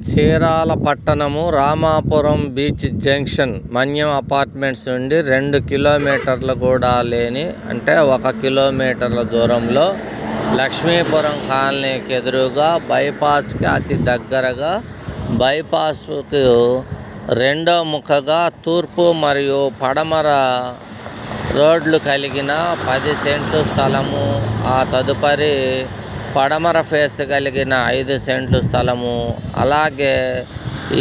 చీరాల పట్టణము Ramapuram beach junction మన్యం apartments నుండి 2 కిలోమీటర్లు కూడా లేని అంటే 1 కిలోమీటర్ల దూరంలో లక్ష్మీపురం కాలనీకి ఎదురుగా బైపాస్కి అతి దగ్గరగా బైపాస్కు రెండో ముఖగా తూర్పు మరియు పడమర రోడ్లు కలిగిన 10 సెంట్లు స్థలము, ఆ తదుపరి పడమర ఫేస్ కలిగిన 5 సెంట్లు స్థలము, అలాగే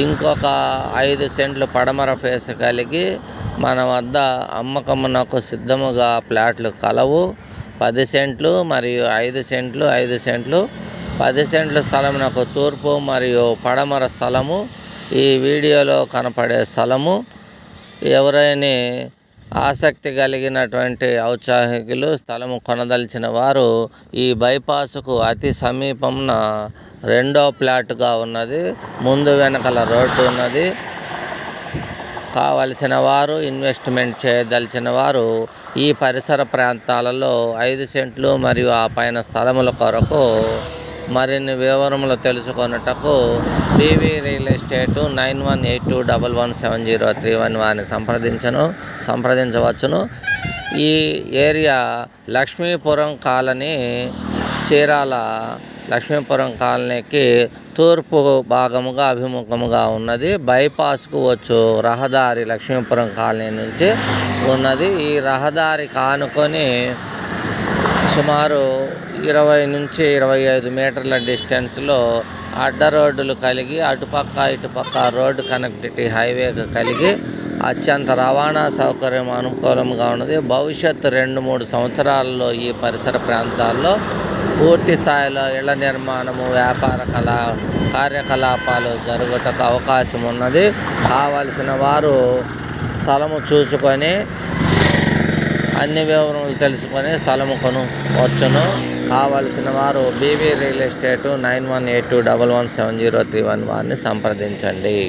ఇంకొక 5 సెంట్లు పడమర ఫేస్ కలిగి మన వద్ద అమ్మకమునకు సిద్ధముగా ప్లాట్లు కలవు. 10 సెంట్లు మరియు 5 సెంట్లు 5 సెంట్లు 10 సెంట్ల స్థలమునకు తూర్పు మరియు పడమర స్థలము ఈ వీడియోలో కనపడే స్థలము. ఎవరైనా ఆసక్తి కలిగినటువంటి ఔత్సాహికులు స్థలము కొనదలిచిన వారు ఈ బైపాస్కు అతి సమీపంన రెండో ప్లాట్గా ఉన్నది. ముందు వెనకల రోడ్డు ఉన్నది. కావలసిన వారు, ఇన్వెస్ట్మెంట్ చేయదలిచిన వారు ఈ పరిసర ప్రాంతాలలో 5 సెంట్లు మరియు ఆ పైన స్థలముల కొరకు మరిన్ని వివరములు తెలుసుకొనుటకు బీవీ రియల్ ఎస్టేట్ 9182117031 వారిని సంప్రదించవచ్చును. ఈ ఏరియా లక్ష్మీపురం కాలనీ, చీరాల లక్ష్మీపురం కాలనీకి తూర్పు భాగముగా అభిముఖముగా ఉన్నది. బైపాస్కు వచ్చు రహదారి లక్ష్మీపురం కాలనీ నుంచి ఉన్నది. ఈ రహదారి కానుకొని సుమారు 20 నుంచి 25 మీటర్ల డిస్టెన్స్లో అడ్డ రోడ్డులు కలిగి అటుపక్క ఇటుపక్క రోడ్డు కనెక్టివిటీ హైవే కలిగి అత్యంత రవాణా సౌకర్యం అనుకూలంగా ఉన్నది. భవిష్యత్తు 2-3 సంవత్సరాలలో ఈ పరిసర ప్రాంతాల్లో పూర్తి స్థాయిలో ఇళ్ల నిర్మాణము, వ్యాపార కార్యకలాపాలు జరుగుటకు అవకాశం ఉన్నది. కావలసిన వారు స్థలము చూసుకొని అన్ని వివరములు తెలుసుకొని స్థలము కొనవచ్చును. కావలసిన వారు బీవీ రియల్ ఎస్టేట్ 9182117031 వారిని సంప్రదించండి.